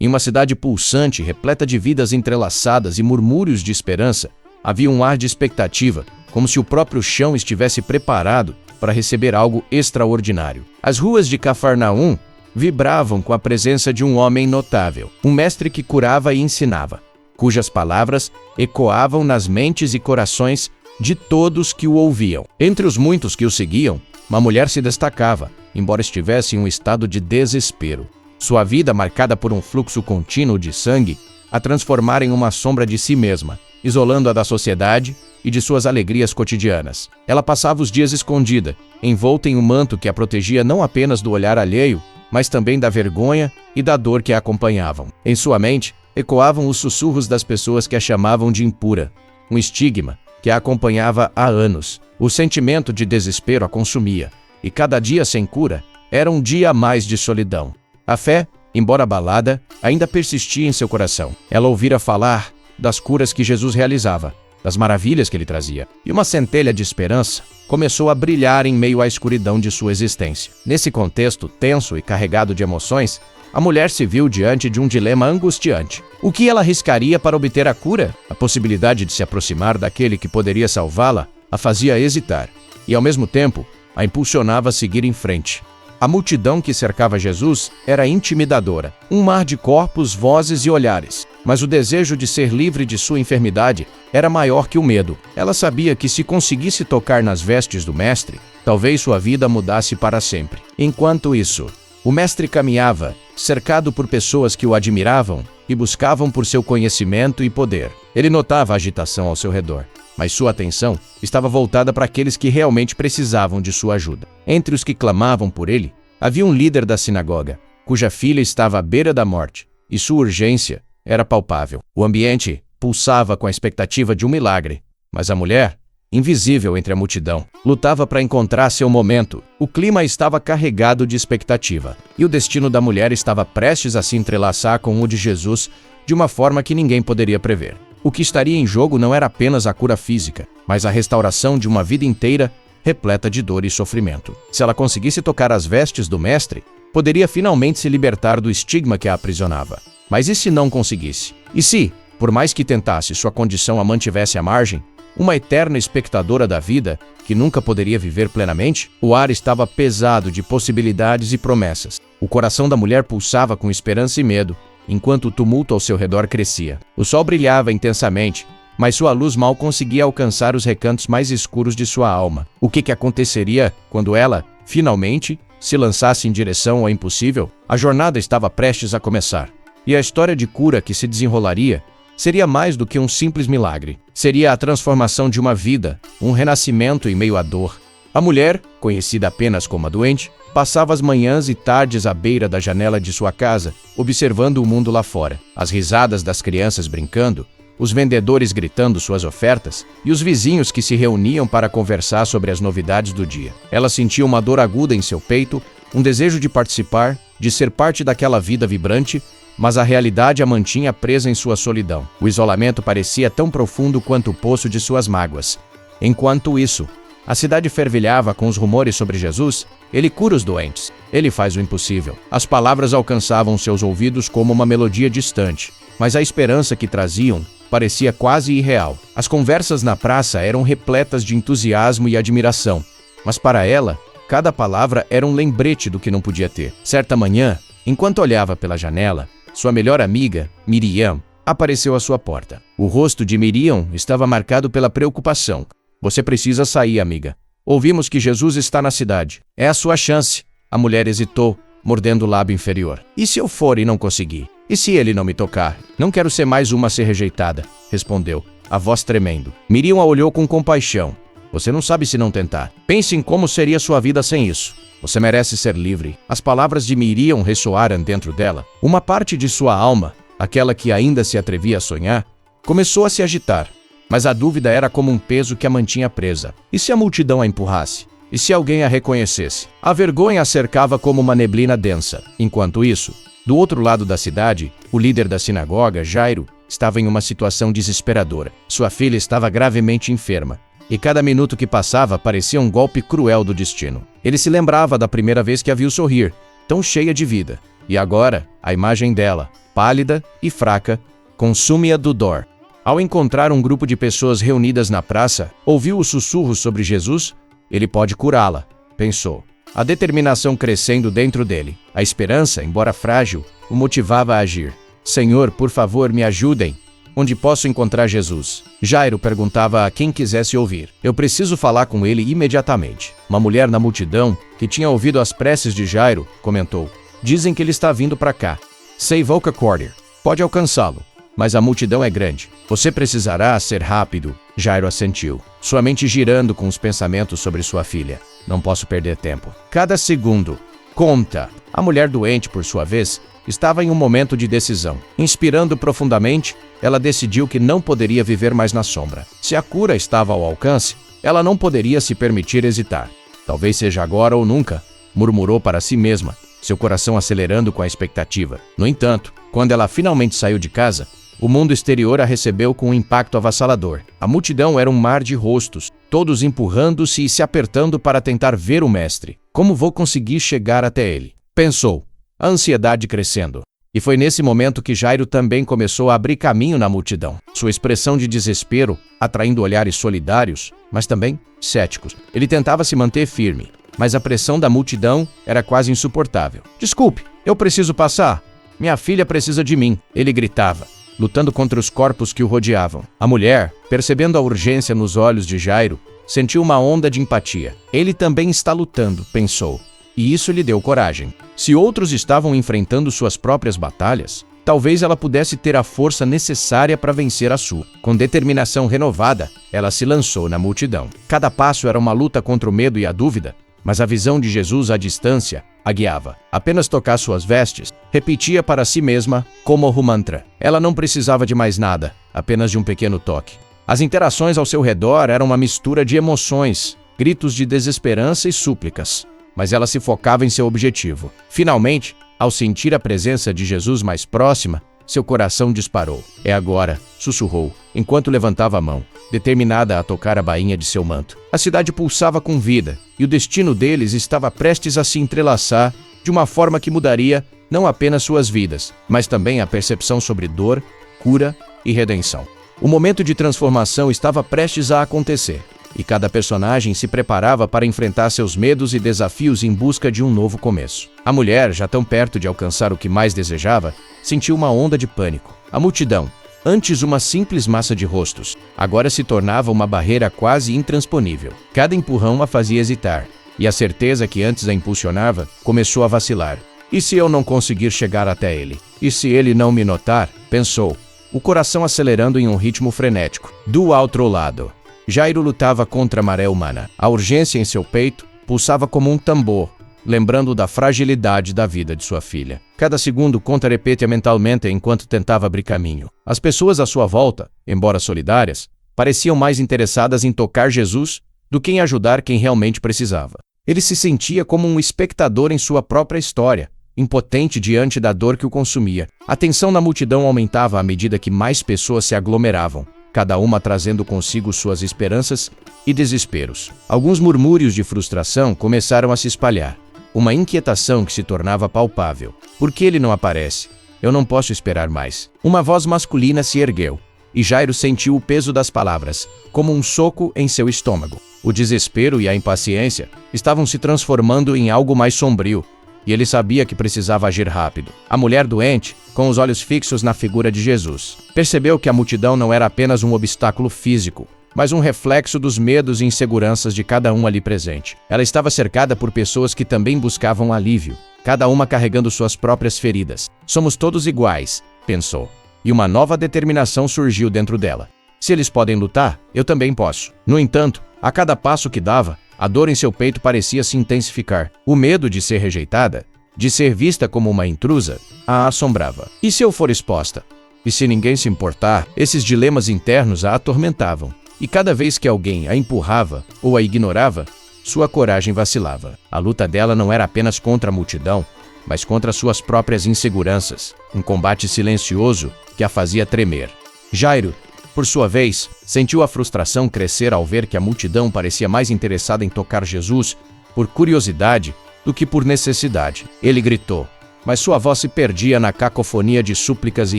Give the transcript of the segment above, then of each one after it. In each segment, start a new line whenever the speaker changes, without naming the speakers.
Em uma cidade pulsante, repleta de vidas entrelaçadas e murmúrios de esperança, havia um ar de expectativa, como se o próprio chão estivesse preparado para receber algo extraordinário. As ruas de Cafarnaum vibravam com a presença de um homem notável, um mestre que curava e ensinava, cujas palavras ecoavam nas mentes e corações de todos que o ouviam. Entre os muitos que o seguiam, uma mulher se destacava, embora estivesse em um estado de desespero. Sua vida, marcada por um fluxo contínuo de sangue, a transformara em uma sombra de si mesma, isolando-a da sociedade e de suas alegrias cotidianas. Ela passava os dias escondida, envolta em um manto que a protegia não apenas do olhar alheio, mas também da vergonha e da dor que a acompanhavam. Em sua mente, ecoavam os sussurros das pessoas que a chamavam de impura, um estigma que a acompanhava há anos. O sentimento de desespero a consumia, e cada dia sem cura era um dia a mais de solidão. A fé, embora abalada, ainda persistia em seu coração. Ela ouvira falar das curas que Jesus realizava, das maravilhas que ele trazia, e uma centelha de esperança começou a brilhar em meio à escuridão de sua existência. Nesse contexto tenso e carregado de emoções, a mulher se viu diante de um dilema angustiante. O que ela arriscaria para obter a cura? A possibilidade de se aproximar daquele que poderia salvá-la a fazia hesitar, e ao mesmo tempo a impulsionava a seguir em frente. A multidão que cercava Jesus era intimidadora, um mar de corpos, vozes e olhares. Mas o desejo de ser livre de sua enfermidade era maior que o medo. Ela sabia que se conseguisse tocar nas vestes do Mestre, talvez sua vida mudasse para sempre. Enquanto isso, o Mestre caminhava, cercado por pessoas que o admiravam e buscavam por seu conhecimento e poder. Ele notava a agitação ao seu redor, mas sua atenção estava voltada para aqueles que realmente precisavam de sua ajuda. Entre os que clamavam por ele, havia um líder da sinagoga, cuja filha estava à beira da morte, e sua urgência era palpável. O ambiente pulsava com a expectativa de um milagre, mas a mulher, invisível entre a multidão, lutava para encontrar seu momento. O clima estava carregado de expectativa, e o destino da mulher estava prestes a se entrelaçar com o de Jesus de uma forma que ninguém poderia prever. O que estaria em jogo não era apenas a cura física, mas a restauração de uma vida inteira repleta de dor e sofrimento. Se ela conseguisse tocar as vestes do Mestre, poderia finalmente se libertar do estigma que a aprisionava. Mas e se não conseguisse? E se, por mais que tentasse, sua condição a mantivesse à margem, uma eterna espectadora da vida, que nunca poderia viver plenamente? O ar estava pesado de possibilidades e promessas. O coração da mulher pulsava com esperança e medo, enquanto o tumulto ao seu redor crescia. O sol brilhava intensamente, mas sua luz mal conseguia alcançar os recantos mais escuros de sua alma. O que aconteceria quando ela, finalmente, se lançasse em direção ao impossível? A jornada estava prestes a começar, e a história de cura que se desenrolaria seria mais do que um simples milagre. Seria a transformação de uma vida, um renascimento em meio à dor. A mulher, conhecida apenas como a doente, passava as manhãs e tardes à beira da janela de sua casa, observando o mundo lá fora. As risadas das crianças brincando, os vendedores gritando suas ofertas e os vizinhos que se reuniam para conversar sobre as novidades do dia. Ela sentia uma dor aguda em seu peito, um desejo de participar, de ser parte daquela vida vibrante, mas a realidade a mantinha presa em sua solidão. O isolamento parecia tão profundo quanto o poço de suas mágoas. Enquanto isso, a cidade fervilhava com os rumores sobre Jesus. Ele cura os doentes. Ele faz o impossível. As palavras alcançavam seus ouvidos como uma melodia distante, mas a esperança que traziam parecia quase irreal. As conversas na praça eram repletas de entusiasmo e admiração, mas para ela, cada palavra era um lembrete do que não podia ter. Certa manhã, enquanto olhava pela janela, sua melhor amiga, Miriam, apareceu à sua porta. O rosto de Miriam estava marcado pela preocupação. Você precisa sair, amiga. Ouvimos que Jesus está na cidade. É a sua chance. A mulher hesitou, mordendo o lábio inferior. E se eu for e não conseguir? E se ele não me tocar? Não quero ser mais uma a ser rejeitada, respondeu, a voz tremendo. Miriam a olhou com compaixão. Você não sabe se não tentar. Pense em como seria sua vida sem isso. Você merece ser livre. As palavras de Miriam ressoaram dentro dela. Uma parte de sua alma, aquela que ainda se atrevia a sonhar, começou a se agitar. Mas a dúvida era como um peso que a mantinha presa. E se a multidão a empurrasse? E se alguém a reconhecesse? A vergonha a cercava como uma neblina densa. Enquanto isso, do outro lado da cidade, o líder da sinagoga, Jairo, estava em uma situação desesperadora. Sua filha estava gravemente enferma, e cada minuto que passava parecia um golpe cruel do destino. Ele se lembrava da primeira vez que a viu sorrir, tão cheia de vida. E agora, a imagem dela, pálida e fraca, com súmia do dor. Ao encontrar um grupo de pessoas reunidas na praça, ouviu os sussurros sobre Jesus. Ele pode curá-la, pensou. A determinação crescendo dentro dele. A esperança, embora frágil, o motivava a agir. Senhor, por favor, me ajudem. Onde posso encontrar Jesus? Jairo perguntava a quem quisesse ouvir. Eu preciso falar com ele imediatamente. Uma mulher na multidão, que tinha ouvido as preces de Jairo, comentou. Dizem que ele está vindo para cá. Sei Volca Corder. Pode alcançá-lo. Mas a multidão é grande. Você precisará ser rápido. Jairo assentiu, sua mente girando com os pensamentos sobre sua filha. Não posso perder tempo. Cada segundo conta. A mulher doente, por sua vez, estava em um momento de decisão. Inspirando profundamente, ela decidiu que não poderia viver mais na sombra. Se a cura estava ao alcance, ela não poderia se permitir hesitar. Talvez seja agora ou nunca, murmurou para si mesma, seu coração acelerando com a expectativa. No entanto, quando ela finalmente saiu de casa, o mundo exterior a recebeu com um impacto avassalador. A multidão era um mar de rostos, todos empurrando-se e se apertando para tentar ver o mestre. Como vou conseguir chegar até ele? Pensou, a ansiedade crescendo. E foi nesse momento que Jairo também começou a abrir caminho na multidão. Sua expressão de desespero, atraindo olhares solidários, mas também céticos. Ele tentava se manter firme, mas a pressão da multidão era quase insuportável. Desculpe, eu preciso passar. Minha filha precisa de mim, ele gritava, lutando contra os corpos que o rodeavam. A mulher, percebendo a urgência nos olhos de Jairo, sentiu uma onda de empatia. Ele também está lutando, pensou, e isso lhe deu coragem. Se outros estavam enfrentando suas próprias batalhas, talvez ela pudesse ter a força necessária para vencer a sua. Com determinação renovada, ela se lançou na multidão. Cada passo era uma luta contra o medo e a dúvida, mas a visão de Jesus à distância a guiava. Apenas tocar suas vestes, repetia para si mesma como o mantra. Ela não precisava de mais nada, apenas de um pequeno toque. As interações ao seu redor eram uma mistura de emoções, gritos de desesperança e súplicas, mas ela se focava em seu objetivo. Finalmente, ao sentir a presença de Jesus mais próxima, seu coração disparou. É agora, sussurrou, enquanto levantava a mão, determinada a tocar a bainha de seu manto. A cidade pulsava com vida, e o destino deles estava prestes a se entrelaçar de uma forma que mudaria não apenas suas vidas, mas também a percepção sobre dor, cura e redenção. O momento de transformação estava prestes a acontecer, e cada personagem se preparava para enfrentar seus medos e desafios em busca de um novo começo. A mulher, já tão perto de alcançar o que mais desejava, sentiu uma onda de pânico. A multidão, antes uma simples massa de rostos, agora se tornava uma barreira quase intransponível. Cada empurrão a fazia hesitar, e a certeza que antes a impulsionava começou a vacilar. E se eu não conseguir chegar até ele? E se ele não me notar? Pensou, o coração acelerando em um ritmo frenético. Do outro lado, Jairo lutava contra a maré humana. A urgência em seu peito pulsava como um tambor, lembrando da fragilidade da vida de sua filha. Cada segundo conta repetia mentalmente enquanto tentava abrir caminho. As pessoas à sua volta, embora solidárias, pareciam mais interessadas em tocar Jesus do que em ajudar quem realmente precisava. Ele se sentia como um espectador em sua própria história, impotente diante da dor que o consumia. A tensão na multidão aumentava à medida que mais pessoas se aglomeravam, cada uma trazendo consigo suas esperanças e desesperos. Alguns murmúrios de frustração começaram a se espalhar. Uma inquietação que se tornava palpável. Por que ele não aparece? Eu não posso esperar mais. Uma voz masculina se ergueu, e Jairo sentiu o peso das palavras, como um soco em seu estômago. O desespero e a impaciência estavam se transformando em algo mais sombrio, e ele sabia que precisava agir rápido. A mulher doente, com os olhos fixos na figura de Jesus, percebeu que a multidão não era apenas um obstáculo físico, mas um reflexo dos medos e inseguranças de cada um ali presente. Ela estava cercada por pessoas que também buscavam alívio, cada uma carregando suas próprias feridas. Somos todos iguais, pensou, e uma nova determinação surgiu dentro dela. Se eles podem lutar, eu também posso. No entanto, a cada passo que dava, a dor em seu peito parecia se intensificar. O medo de ser rejeitada, de ser vista como uma intrusa, a assombrava. E se eu for exposta? E se ninguém se importar? Esses dilemas internos a atormentavam. E cada vez que alguém a empurrava ou a ignorava, sua coragem vacilava. A luta dela não era apenas contra a multidão, mas contra suas próprias inseguranças. Um combate silencioso que a fazia tremer. Jairo, por sua vez, sentiu a frustração crescer ao ver que a multidão parecia mais interessada em tocar Jesus por curiosidade do que por necessidade. Ele gritou, mas sua voz se perdia na cacofonia de súplicas e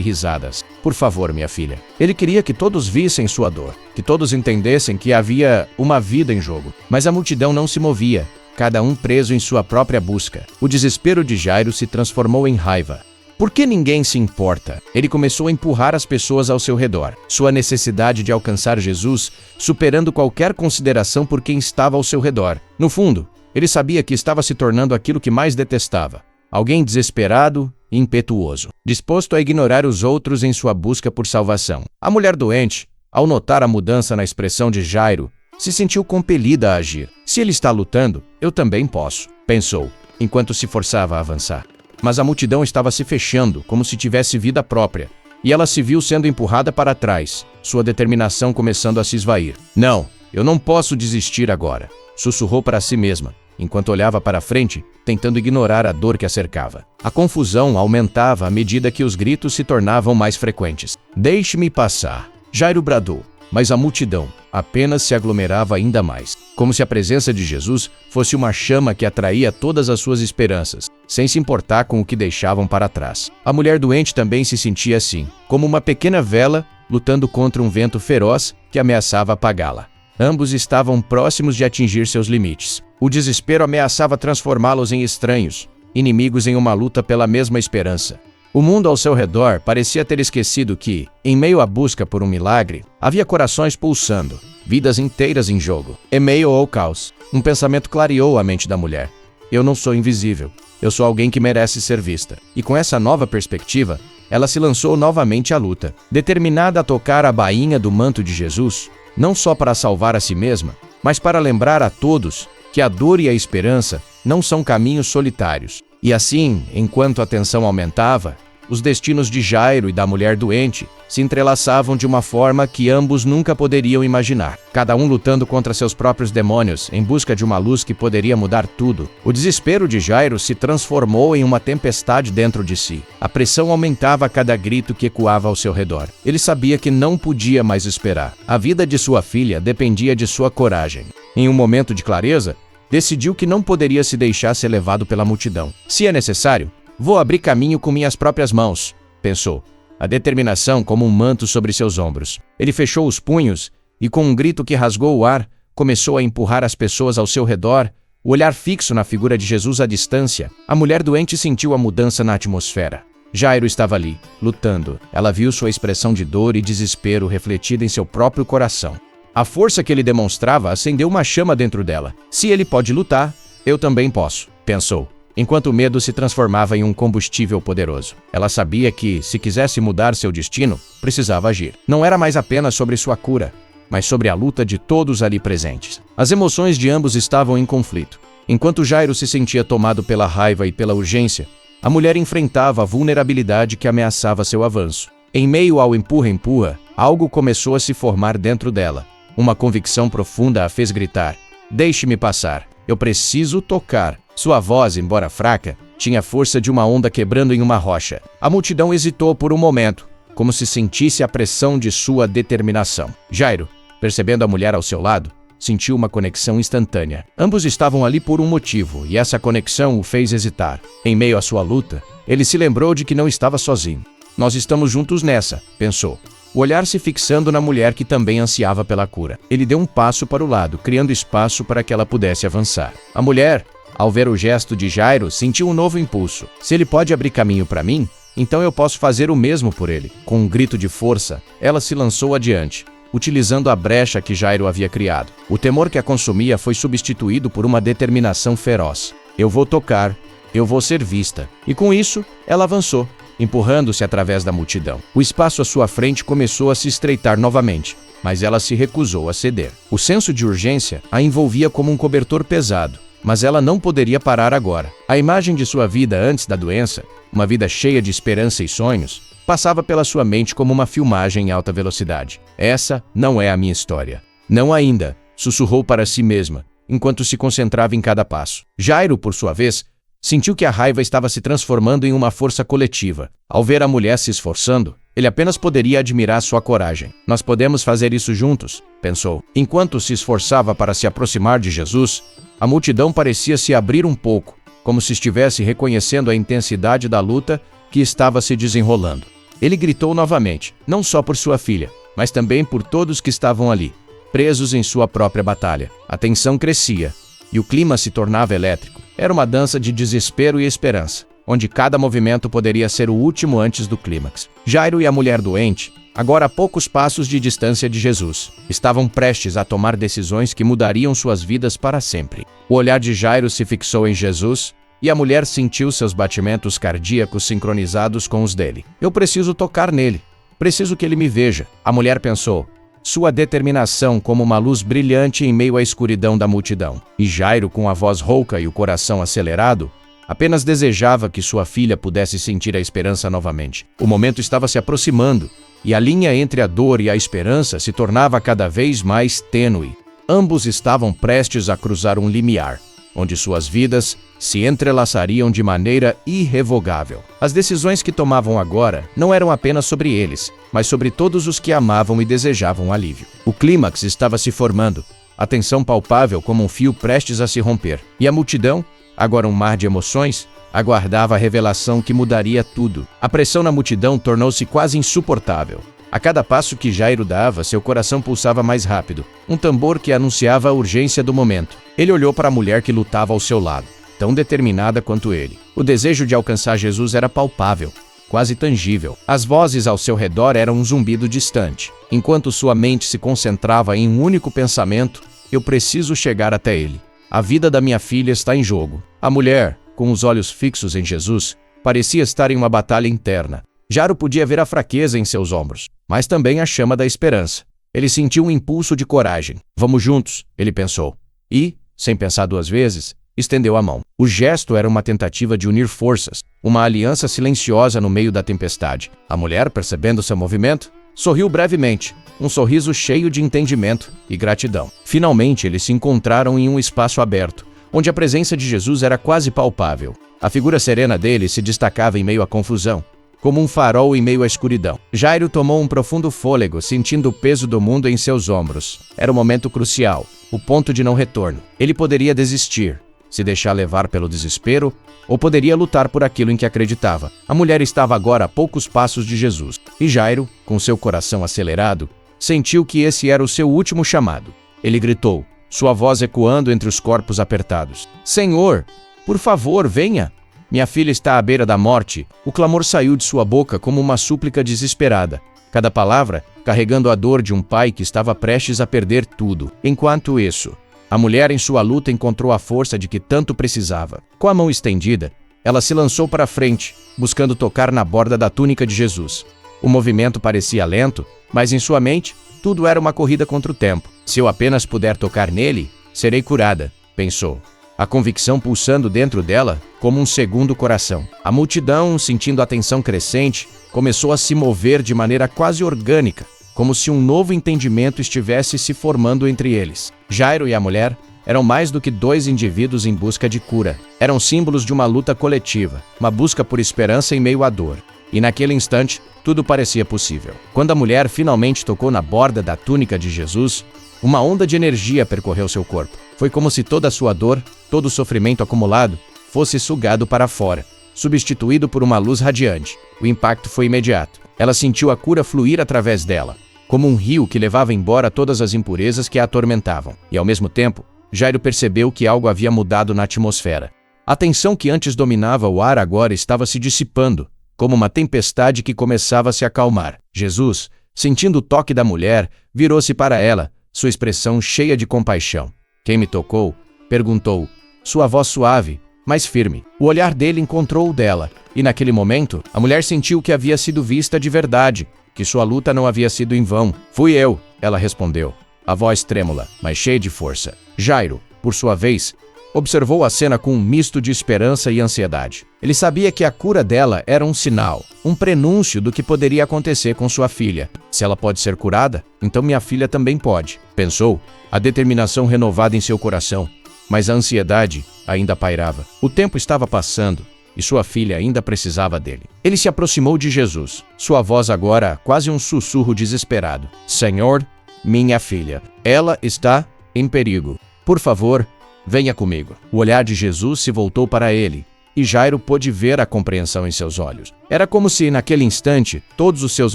risadas. Por favor, minha filha. Ele queria que todos vissem sua dor, que todos entendessem que havia uma vida em jogo. Mas a multidão não se movia, cada um preso em sua própria busca. O desespero de Jairo se transformou em raiva. Por que ninguém se importa? Ele começou a empurrar as pessoas ao seu redor. Sua necessidade de alcançar Jesus, superando qualquer consideração por quem estava ao seu redor. No fundo, ele sabia que estava se tornando aquilo que mais detestava. Alguém desesperado e impetuoso, disposto a ignorar os outros em sua busca por salvação. A mulher doente, ao notar a mudança na expressão de Jairo, se sentiu compelida a agir. Se ele está lutando, eu também posso, pensou, enquanto se forçava a avançar. Mas a multidão estava se fechando, como se tivesse vida própria, e ela se viu sendo empurrada para trás, sua determinação começando a se esvair. Não, eu não posso desistir agora, sussurrou para si mesma, enquanto olhava para frente, tentando ignorar a dor que a cercava. A confusão aumentava à medida que os gritos se tornavam mais frequentes. Deixe-me passar, Jairo bradou, mas a multidão apenas se aglomerava ainda mais, como se a presença de Jesus fosse uma chama que atraía todas as suas esperanças, sem se importar com o que deixavam para trás. A mulher doente também se sentia assim, como uma pequena vela lutando contra um vento feroz que ameaçava apagá-la. Ambos estavam próximos de atingir seus limites. O desespero ameaçava transformá-los em estranhos, inimigos em uma luta pela mesma esperança. O mundo ao seu redor parecia ter esquecido que, em meio à busca por um milagre, havia corações pulsando, vidas inteiras em jogo. Em meio ao caos, um pensamento clareou a mente da mulher. Eu não sou invisível. Eu sou alguém que merece ser vista. E com essa nova perspectiva, ela se lançou novamente à luta, determinada a tocar a bainha do manto de Jesus, não só para salvar a si mesma, mas para lembrar a todos que a dor e a esperança não são caminhos solitários. E assim, enquanto a tensão aumentava, os destinos de Jairo e da mulher doente se entrelaçavam de uma forma que ambos nunca poderiam imaginar, cada um lutando contra seus próprios demônios em busca de uma luz que poderia mudar tudo. O desespero de Jairo se transformou em uma tempestade dentro de si. A pressão aumentava a cada grito que ecoava ao seu redor. Ele sabia que não podia mais esperar. A vida de sua filha dependia de sua coragem. Em um momento de clareza, decidiu que não poderia se deixar ser levado pela multidão. Se é necessário, vou abrir caminho com minhas próprias mãos, pensou, a determinação como um manto sobre seus ombros. Ele fechou os punhos e, com um grito que rasgou o ar, começou a empurrar as pessoas ao seu redor, o olhar fixo na figura de Jesus à distância. A mulher doente sentiu a mudança na atmosfera. Jairo estava ali, lutando. Ela viu sua expressão de dor e desespero refletida em seu próprio coração. A força que ele demonstrava acendeu uma chama dentro dela. Se ele pode lutar, eu também posso, pensou, enquanto o medo se transformava em um combustível poderoso. Ela sabia que, se quisesse mudar seu destino, precisava agir. Não era mais apenas sobre sua cura, mas sobre a luta de todos ali presentes. As emoções de ambos estavam em conflito. Enquanto Jairo se sentia tomado pela raiva e pela urgência, a mulher enfrentava a vulnerabilidade que ameaçava seu avanço. Em meio ao empurra-empurra, algo começou a se formar dentro dela. Uma convicção profunda a fez gritar: deixe-me passar, eu preciso tocar. Sua voz, embora fraca, tinha a força de uma onda quebrando em uma rocha. A multidão hesitou por um momento, como se sentisse a pressão de sua determinação. Jairo, percebendo a mulher ao seu lado, sentiu uma conexão instantânea. Ambos estavam ali por um motivo, e essa conexão o fez hesitar. Em meio à sua luta, ele se lembrou de que não estava sozinho. Nós estamos juntos nessa, pensou, o olhar se fixando na mulher que também ansiava pela cura. Ele deu um passo para o lado, criando espaço para que ela pudesse avançar. A mulher, ao ver o gesto de Jairo, sentiu um novo impulso. Se ele pode abrir caminho para mim, então eu posso fazer o mesmo por ele. Com um grito de força, ela se lançou adiante, utilizando a brecha que Jairo havia criado. O temor que a consumia foi substituído por uma determinação feroz. Eu vou tocar, eu vou ser vista. E com isso, ela avançou, empurrando-se através da multidão. O espaço à sua frente começou a se estreitar novamente, mas ela se recusou a ceder. O senso de urgência a envolvia como um cobertor pesado, mas ela não poderia parar agora. A imagem de sua vida antes da doença, uma vida cheia de esperança e sonhos, passava pela sua mente como uma filmagem em alta velocidade. Essa não é a minha história. Não ainda, sussurrou para si mesma, enquanto se concentrava em cada passo. Jairo, por sua vez, sentiu que a raiva estava se transformando em uma força coletiva. Ao ver a mulher se esforçando, ele apenas poderia admirar sua coragem. Nós podemos fazer isso juntos, pensou. Enquanto se esforçava para se aproximar de Jesus, a multidão parecia se abrir um pouco, como se estivesse reconhecendo a intensidade da luta que estava se desenrolando. Ele gritou novamente, não só por sua filha, mas também por todos que estavam ali, presos em sua própria batalha. A tensão crescia, e o clima se tornava elétrico. Era uma dança de desespero e esperança, onde cada movimento poderia ser o último antes do clímax. Jairo e a mulher doente, agora a poucos passos de distância de Jesus, estavam prestes a tomar decisões que mudariam suas vidas para sempre. O olhar de Jairo se fixou em Jesus, e a mulher sentiu seus batimentos cardíacos sincronizados com os dele. Eu preciso tocar nele. Preciso que ele me veja. A mulher pensou, sua determinação como uma luz brilhante em meio à escuridão da multidão. E Jairo, com a voz rouca e o coração acelerado, apenas desejava que sua filha pudesse sentir a esperança novamente. O momento estava se aproximando, e a linha entre a dor e a esperança se tornava cada vez mais tênue. Ambos estavam prestes a cruzar um limiar, onde suas vidas se entrelaçariam de maneira irrevogável. As decisões que tomavam agora não eram apenas sobre eles, mas sobre todos os que amavam e desejavam alívio. O clímax estava se formando, a tensão palpável como um fio prestes a se romper, e a multidão, agora um mar de emoções, aguardava a revelação que mudaria tudo. A pressão na multidão tornou-se quase insuportável. A cada passo que Jairo dava, seu coração pulsava mais rápido, um tambor que anunciava a urgência do momento. Ele olhou para a mulher que lutava ao seu lado, tão determinada quanto ele. O desejo de alcançar Jesus era palpável, quase tangível. As vozes ao seu redor eram um zumbido distante, enquanto sua mente se concentrava em um único pensamento: eu preciso chegar até ele. A vida da minha filha está em jogo. A mulher, com os olhos fixos em Jesus, parecia estar em uma batalha interna. Jairo podia ver a fraqueza em seus ombros, mas também a chama da esperança. Ele sentiu um impulso de coragem. Vamos juntos, ele pensou. E, sem pensar duas vezes, estendeu a mão. O gesto era uma tentativa de unir forças, uma aliança silenciosa no meio da tempestade. A mulher, percebendo seu movimento, sorriu brevemente, um sorriso cheio de entendimento e gratidão. Finalmente, eles se encontraram em um espaço aberto, onde a presença de Jesus era quase palpável. A figura serena dele se destacava em meio à confusão, como um farol em meio à escuridão. Jairo tomou um profundo fôlego, sentindo o peso do mundo em seus ombros. Era o momento crucial, o ponto de não retorno. Ele poderia desistir, se deixar levar pelo desespero, ou poderia lutar por aquilo em que acreditava. A mulher estava agora a poucos passos de Jesus, e Jairo, com seu coração acelerado, sentiu que esse era o seu último chamado. Ele gritou, sua voz ecoando entre os corpos apertados. Senhor, por favor, venha! Minha filha está à beira da morte. O clamor saiu de sua boca como uma súplica desesperada, cada palavra carregando a dor de um pai que estava prestes a perder tudo. Enquanto isso, a mulher em sua luta encontrou a força de que tanto precisava. Com a mão estendida, ela se lançou para frente, buscando tocar na borda da túnica de Jesus. O movimento parecia lento, mas em sua mente, tudo era uma corrida contra o tempo. Se eu apenas puder tocar nele, serei curada, pensou. A convicção pulsando dentro dela como um segundo coração. A multidão, sentindo a tensão crescente, começou a se mover de maneira quase orgânica, como se um novo entendimento estivesse se formando entre eles. Jairo e a mulher eram mais do que dois indivíduos em busca de cura. Eram símbolos de uma luta coletiva, uma busca por esperança em meio à dor. E naquele instante, tudo parecia possível. Quando a mulher finalmente tocou na borda da túnica de Jesus, uma onda de energia percorreu seu corpo. Foi como se toda a sua dor, todo o sofrimento acumulado, fosse sugado para fora, substituído por uma luz radiante. O impacto foi imediato. Ela sentiu a cura fluir através dela, como um rio que levava embora todas as impurezas que a atormentavam. E ao mesmo tempo, Jairo percebeu que algo havia mudado na atmosfera. A tensão que antes dominava o ar agora estava se dissipando, como uma tempestade que começava a se acalmar. Jesus, sentindo o toque da mulher, virou-se para ela, sua expressão cheia de compaixão. Quem me tocou? Perguntou, sua voz suave, mas firme. O olhar dele encontrou o dela, e naquele momento, a mulher sentiu que havia sido vista de verdade, que sua luta não havia sido em vão. Fui eu, ela respondeu, a voz trêmula, mas cheia de força. Jairo, por sua vez, observou a cena com um misto de esperança e ansiedade. Ele sabia que a cura dela era um sinal, um prenúncio do que poderia acontecer com sua filha. Se ela pode ser curada, então minha filha também pode, pensou, a determinação renovada em seu coração. Mas a ansiedade ainda pairava. O tempo estava passando e sua filha ainda precisava dele. Ele se aproximou de Jesus, sua voz agora quase um sussurro desesperado. Senhor, minha filha, ela está em perigo. Por favor, venha comigo. O olhar de Jesus se voltou para ele, e Jairo pôde ver a compreensão em seus olhos. Era como se, naquele instante, todos os seus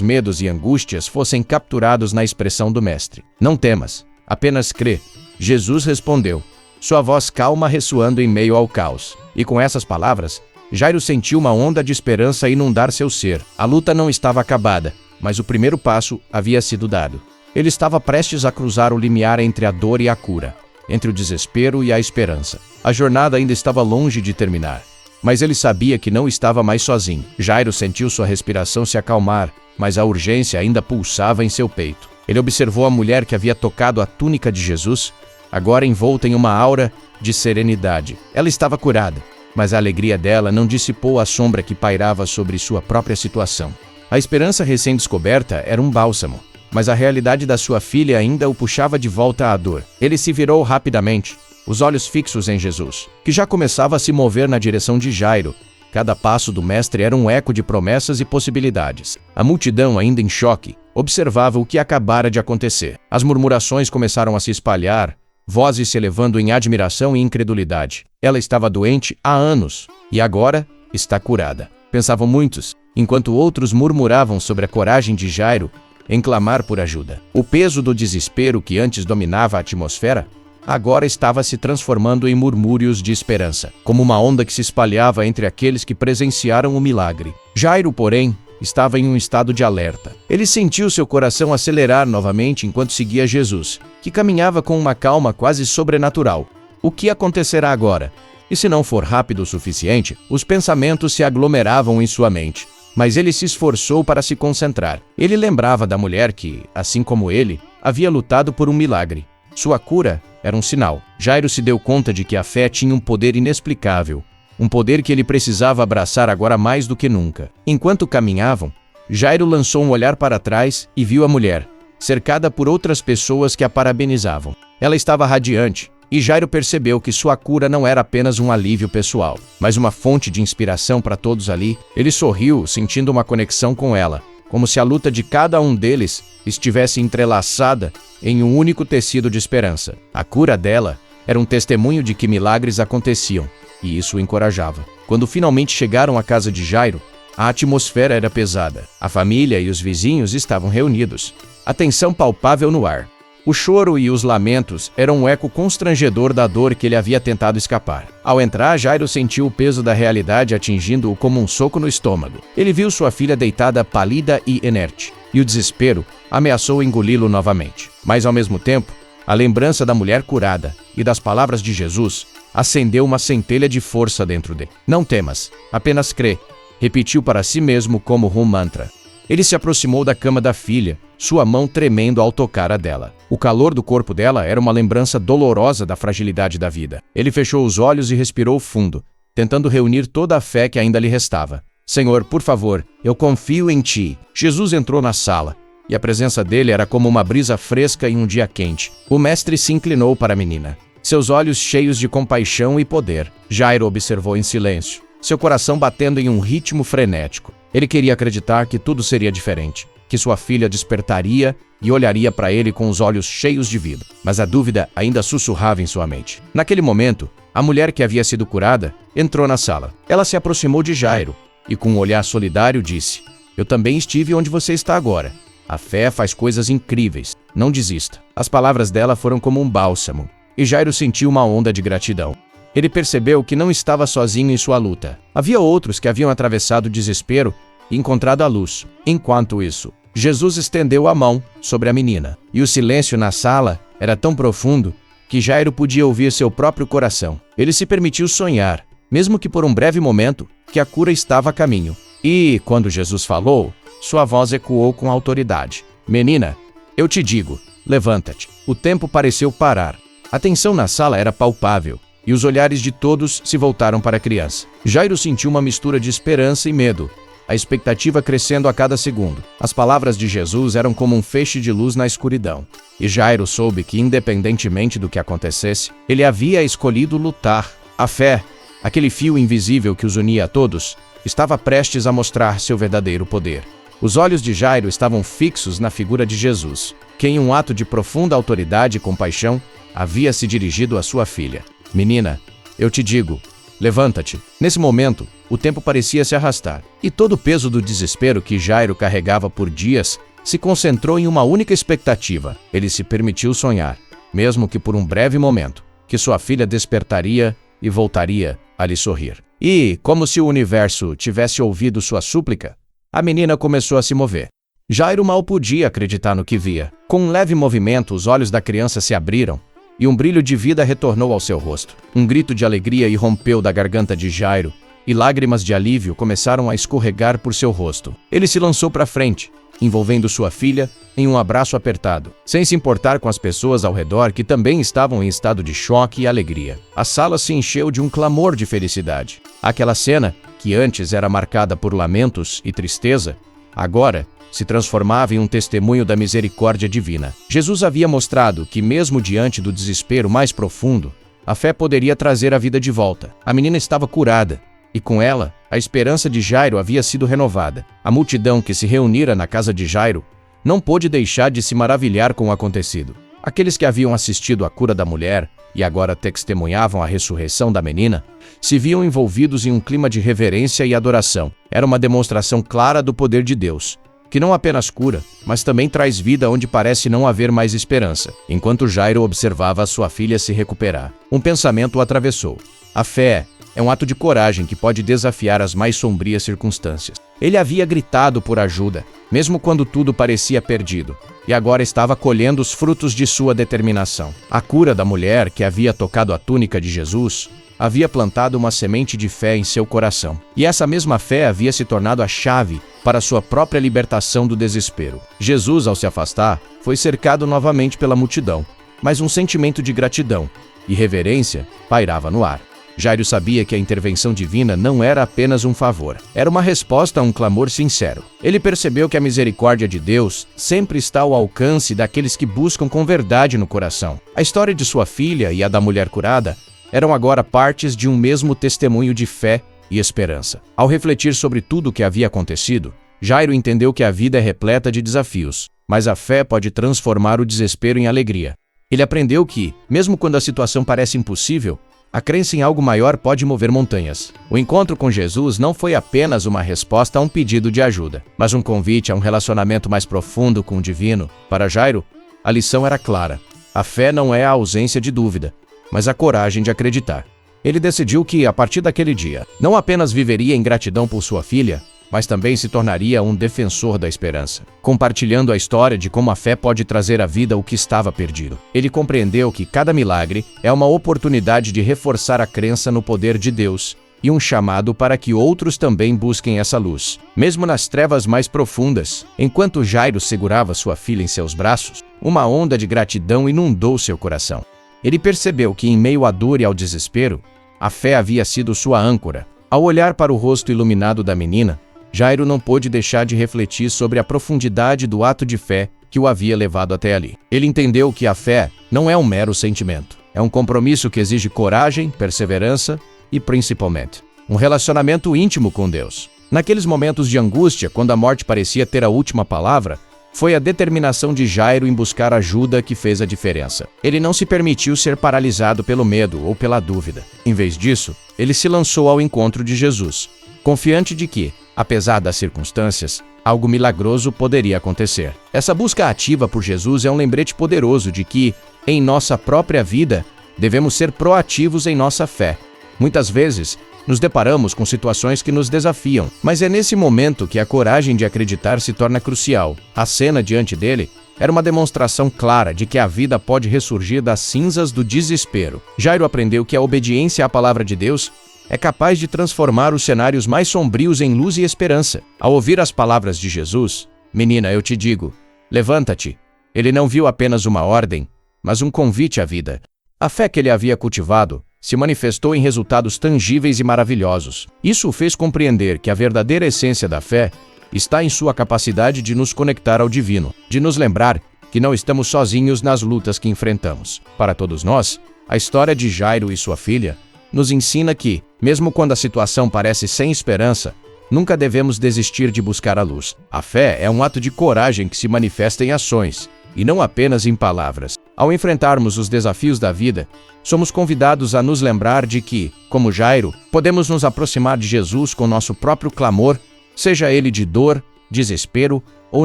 medos e angústias fossem capturados na expressão do Mestre. Não temas, apenas crê. Jesus respondeu, sua voz calma ressoando em meio ao caos. E com essas palavras, Jairo sentiu uma onda de esperança inundar seu ser. A luta não estava acabada, mas o primeiro passo havia sido dado. Ele estava prestes a cruzar o limiar entre a dor e a cura, entre o desespero e a esperança. A jornada ainda estava longe de terminar, mas ele sabia que não estava mais sozinho. Jairo sentiu sua respiração se acalmar, mas a urgência ainda pulsava em seu peito. Ele observou a mulher que havia tocado a túnica de Jesus, agora envolta em uma aura de serenidade. Ela estava curada, mas a alegria dela não dissipou a sombra que pairava sobre sua própria situação. A esperança recém-descoberta era um bálsamo, mas a realidade da sua filha ainda o puxava de volta à dor. Ele se virou rapidamente, os olhos fixos em Jesus, que já começava a se mover na direção de Jairo. Cada passo do mestre era um eco de promessas e possibilidades. A multidão, ainda em choque, observava o que acabara de acontecer. As murmurações começaram a se espalhar, vozes se elevando em admiração e incredulidade. Ela estava doente há anos, e agora está curada, pensavam muitos, enquanto outros murmuravam sobre a coragem de Jairo em clamar por ajuda. O peso do desespero que antes dominava a atmosfera agora estava se transformando em murmúrios de esperança, como uma onda que se espalhava entre aqueles que presenciaram o milagre. Jairo, porém, estava em um estado de alerta. Ele sentiu seu coração acelerar novamente enquanto seguia Jesus, que caminhava com uma calma quase sobrenatural. O que acontecerá agora? E se não for rápido o suficiente, os pensamentos se aglomeravam em sua mente. Mas ele se esforçou para se concentrar. Ele lembrava da mulher que, assim como ele, havia lutado por um milagre. Sua cura era um sinal. Jairo se deu conta de que a fé tinha um poder inexplicável, um poder que ele precisava abraçar agora mais do que nunca. Enquanto caminhavam, Jairo lançou um olhar para trás e viu a mulher, cercada por outras pessoas que a parabenizavam. Ela estava radiante, e Jairo percebeu que sua cura não era apenas um alívio pessoal, mas uma fonte de inspiração para todos ali. Ele sorriu, sentindo uma conexão com ela, como se a luta de cada um deles estivesse entrelaçada em um único tecido de esperança. A cura dela era um testemunho de que milagres aconteciam, e isso o encorajava. Quando finalmente chegaram à casa de Jairo, a atmosfera era pesada. A família e os vizinhos estavam reunidos, a tensão palpável no ar. O choro e os lamentos eram um eco constrangedor da dor que ele havia tentado escapar. Ao entrar, Jairo sentiu o peso da realidade atingindo-o como um soco no estômago. Ele viu sua filha deitada pálida e inerte, e o desespero ameaçou engoli-lo novamente. Mas, ao mesmo tempo, a lembrança da mulher curada e das palavras de Jesus acendeu uma centelha de força dentro dele. Não temas, apenas crê, repetiu para si mesmo como um mantra. Ele se aproximou da cama da filha, sua mão tremendo ao tocar a dela. O calor do corpo dela era uma lembrança dolorosa da fragilidade da vida. Ele fechou os olhos e respirou fundo, tentando reunir toda a fé que ainda lhe restava. Senhor, por favor, eu confio em ti. Jesus entrou na sala, e a presença dele era como uma brisa fresca em um dia quente. O mestre se inclinou para a menina, seus olhos cheios de compaixão e poder. Jairo observou em silêncio, seu coração batendo em um ritmo frenético. Ele queria acreditar que tudo seria diferente, que sua filha despertaria e olharia para ele com os olhos cheios de vida. Mas a dúvida ainda sussurrava em sua mente. Naquele momento, a mulher que havia sido curada entrou na sala. Ela se aproximou de Jairo e, com um olhar solidário, disse: Eu também estive onde você está agora. A fé faz coisas incríveis. Não desista. As palavras dela foram como um bálsamo, e Jairo sentiu uma onda de gratidão. Ele percebeu que não estava sozinho em sua luta. Havia outros que haviam atravessado o desespero e encontrado a luz. Enquanto isso, Jesus estendeu a mão sobre a menina, e o silêncio na sala era tão profundo que Jairo podia ouvir seu próprio coração. Ele se permitiu sonhar, mesmo que por um breve momento, que a cura estava a caminho. E, quando Jesus falou, sua voz ecoou com autoridade. Menina, eu te digo, levanta-te. O tempo pareceu parar. A tensão na sala era palpável, e os olhares de todos se voltaram para a criança. Jairo sentiu uma mistura de esperança e medo, a expectativa crescendo a cada segundo. As palavras de Jesus eram como um feixe de luz na escuridão. E Jairo soube que, independentemente do que acontecesse, ele havia escolhido lutar. A fé, aquele fio invisível que os unia a todos, estava prestes a mostrar seu verdadeiro poder. Os olhos de Jairo estavam fixos na figura de Jesus, que, em um ato de profunda autoridade e compaixão, havia se dirigido à sua filha. Menina, eu te digo, levanta-te. Nesse momento, o tempo parecia se arrastar, e todo o peso do desespero que Jairo carregava por dias se concentrou em uma única expectativa. Ele se permitiu sonhar, mesmo que por um breve momento, que sua filha despertaria e voltaria a lhe sorrir. E, como se o universo tivesse ouvido sua súplica, a menina começou a se mover. Jairo mal podia acreditar no que via. Com um leve movimento, os olhos da criança se abriram e um brilho de vida retornou ao seu rosto. Um grito de alegria irrompeu da garganta de Jairo e lágrimas de alívio começaram a escorregar por seu rosto. Ele se lançou para frente, envolvendo sua filha em um abraço apertado, sem se importar com as pessoas ao redor que também estavam em estado de choque e alegria. A sala se encheu de um clamor de felicidade. Aquela cena, que antes era marcada por lamentos e tristeza, agora se transformava em um testemunho da misericórdia divina. Jesus havia mostrado que, mesmo diante do desespero mais profundo, a fé poderia trazer a vida de volta. A menina estava curada, e com ela, a esperança de Jairo havia sido renovada. A multidão que se reunira na casa de Jairo não pôde deixar de se maravilhar com o acontecido. Aqueles que haviam assistido à cura da mulher e agora testemunhavam a ressurreição da menina, se viam envolvidos em um clima de reverência e adoração. Era uma demonstração clara do poder de Deus, que não apenas cura, mas também traz vida onde parece não haver mais esperança. Enquanto Jairo observava a sua filha se recuperar, um pensamento o atravessou. A fé é um ato de coragem que pode desafiar as mais sombrias circunstâncias. Ele havia gritado por ajuda, mesmo quando tudo parecia perdido, e agora estava colhendo os frutos de sua determinação. A cura da mulher que havia tocado a túnica de Jesus havia plantado uma semente de fé em seu coração. E essa mesma fé havia se tornado a chave para sua própria libertação do desespero. Jesus, ao se afastar, foi cercado novamente pela multidão, mas um sentimento de gratidão e reverência pairava no ar. Jairo sabia que a intervenção divina não era apenas um favor, era uma resposta a um clamor sincero. Ele percebeu que a misericórdia de Deus sempre está ao alcance daqueles que buscam com verdade no coração. A história de sua filha e a da mulher curada eram agora partes de um mesmo testemunho de fé e esperança. Ao refletir sobre tudo o que havia acontecido, Jairo entendeu que a vida é repleta de desafios, mas a fé pode transformar o desespero em alegria. Ele aprendeu que, mesmo quando a situação parece impossível, a crença em algo maior pode mover montanhas. O encontro com Jesus não foi apenas uma resposta a um pedido de ajuda, mas um convite a um relacionamento mais profundo com o divino. Para Jairo, a lição era clara. A fé não é a ausência de dúvida, mas a coragem de acreditar. Ele decidiu que, a partir daquele dia, não apenas viveria em gratidão por sua filha, mas também se tornaria um defensor da esperança, compartilhando a história de como a fé pode trazer à vida o que estava perdido. Ele compreendeu que cada milagre é uma oportunidade de reforçar a crença no poder de Deus e um chamado para que outros também busquem essa luz, mesmo nas trevas mais profundas. Enquanto Jairo segurava sua filha em seus braços, uma onda de gratidão inundou seu coração. Ele percebeu que, em meio à dor e ao desespero, a fé havia sido sua âncora. Ao olhar para o rosto iluminado da menina, Jairo não pôde deixar de refletir sobre a profundidade do ato de fé que o havia levado até ali. Ele entendeu que a fé não é um mero sentimento. É um compromisso que exige coragem, perseverança e, principalmente, um relacionamento íntimo com Deus. Naqueles momentos de angústia, quando a morte parecia ter a última palavra, foi a determinação de Jairo em buscar ajuda que fez a diferença. Ele não se permitiu ser paralisado pelo medo ou pela dúvida. Em vez disso, ele se lançou ao encontro de Jesus, confiante de que, apesar das circunstâncias, algo milagroso poderia acontecer. Essa busca ativa por Jesus é um lembrete poderoso de que, em nossa própria vida, devemos ser proativos em nossa fé. Muitas vezes, nos deparamos com situações que nos desafiam, mas é nesse momento que a coragem de acreditar se torna crucial. A cena diante dele era uma demonstração clara de que a vida pode ressurgir das cinzas do desespero. Jairo aprendeu que a obediência à palavra de Deus é capaz de transformar os cenários mais sombrios em luz e esperança. Ao ouvir as palavras de Jesus, "Menina, eu te digo, levanta-te", ele não viu apenas uma ordem, mas um convite à vida. A fé que ele havia cultivado se manifestou em resultados tangíveis e maravilhosos. Isso o fez compreender que a verdadeira essência da fé está em sua capacidade de nos conectar ao divino, de nos lembrar que não estamos sozinhos nas lutas que enfrentamos. Para todos nós, a história de Jairo e sua filha nos ensina que, mesmo quando a situação parece sem esperança, nunca devemos desistir de buscar a luz. A fé é um ato de coragem que se manifesta em ações, e não apenas em palavras. Ao enfrentarmos os desafios da vida, somos convidados a nos lembrar de que, como Jairo, podemos nos aproximar de Jesus com nosso próprio clamor, seja ele de dor, desespero ou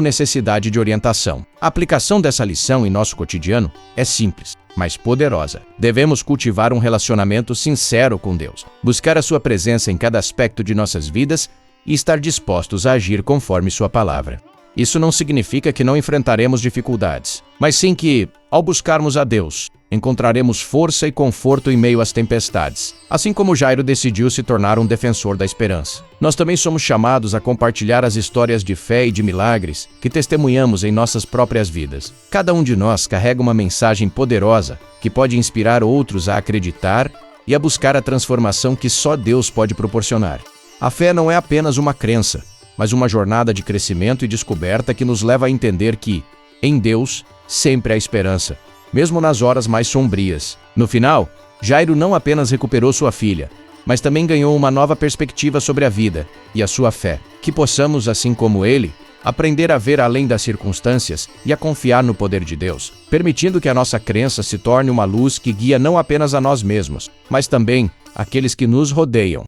necessidade de orientação. A aplicação dessa lição em nosso cotidiano é simples, mas poderosa. Devemos cultivar um relacionamento sincero com Deus, buscar a sua presença em cada aspecto de nossas vidas e estar dispostos a agir conforme sua palavra. Isso não significa que não enfrentaremos dificuldades, mas sim que, ao buscarmos a Deus, encontraremos força e conforto em meio às tempestades, assim como Jairo decidiu se tornar um defensor da esperança. Nós também somos chamados a compartilhar as histórias de fé e de milagres que testemunhamos em nossas próprias vidas. Cada um de nós carrega uma mensagem poderosa que pode inspirar outros a acreditar e a buscar a transformação que só Deus pode proporcionar. A fé não é apenas uma crença, mas uma jornada de crescimento e descoberta que nos leva a entender que, em Deus, sempre há esperança, mesmo nas horas mais sombrias. No final, Jairo não apenas recuperou sua filha, mas também ganhou uma nova perspectiva sobre a vida e a sua fé. Que possamos, assim como ele, aprender a ver além das circunstâncias e a confiar no poder de Deus, permitindo que a nossa crença se torne uma luz que guia não apenas a nós mesmos, mas também aqueles que nos rodeiam.